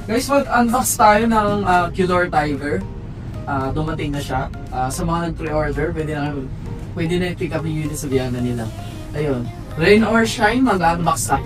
Guys, mag-unbox tayo ng Qdor Tiger. Dumating na siya. Sa mga nag-pre-order, pwede na i-pick up yung unit sa biyana nila. Ayun. Rain or shine, mag-unbox tayo.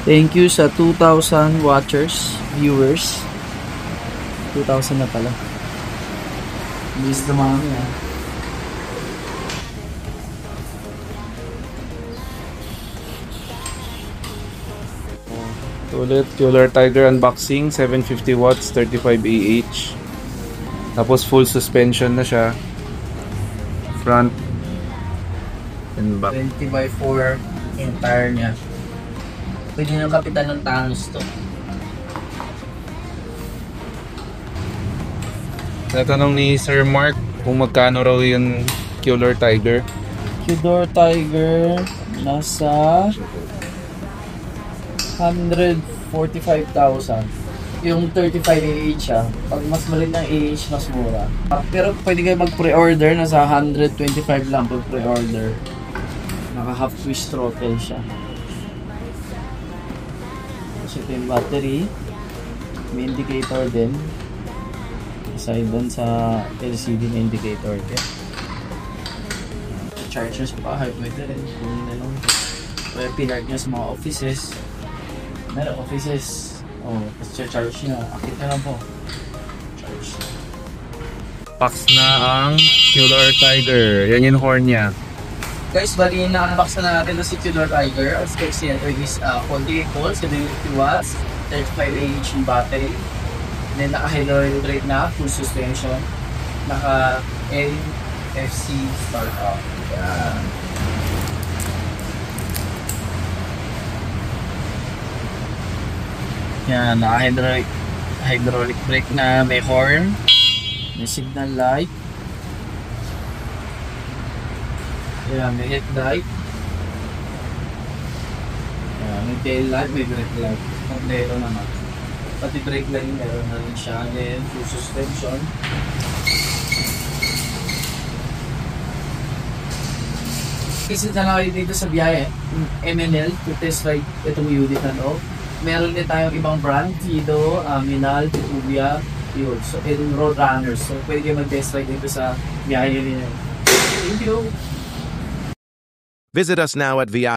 Thank you sa 2,000 watchers, viewers. 2,000 na pala. Bilis dumami ah. Ulit, Qdor Tiger unboxing, 750 watts, 35 Ah. Tapos full suspension na siya. Front and back. 20x4 entire niya. Pwede nang kapitan ng Thanos to. Natanong ni Sir Mark kung magkano raw yung Qdor Tiger. Qdor Tiger nasa 145,000. Yung 35 AH siya. Pag mas maliit ng AH, mas mura. Pero pwede kayo mag-pre-order. Nasa 125 lang pag pre-order. Naka half twist throttle siya. So ito yung battery. May indicator din. Aside dun sa LCD na indicator din. Chargers pa, pwede rin. Kunin na lang. Pwede pinark nyo sa mga offices. Meron offices. Tapos charge nyo. Akit na lang po. Charge. Box na ang Qdor Tiger. Yan yung horn niya. Guys, bali na-unbox na natin na si Qdor Tiger. Ang specs niya is 48 volts, 70 watts, 35 AH yung battery. And then naka-hydraulic na, full suspension. Naka-NFC startup. Yan. Yan, naka-hydraulic brake na, may horn, may signal light. Yan, may headlight. Yan, may tail light, may brake light. Kompleto naman. Pati brake light meron na rin siya. Then, full suspension. Kasi na lang kayo dito sa biyahe, MNL, to test ride itong unit na to. Meron din tayong ibang brand, Fido, Minal, Titubia, yun. So, itong Roadrunners. So, pwede kayo mag-test ride dito sa biyahe nila. Thank you! Visit us now at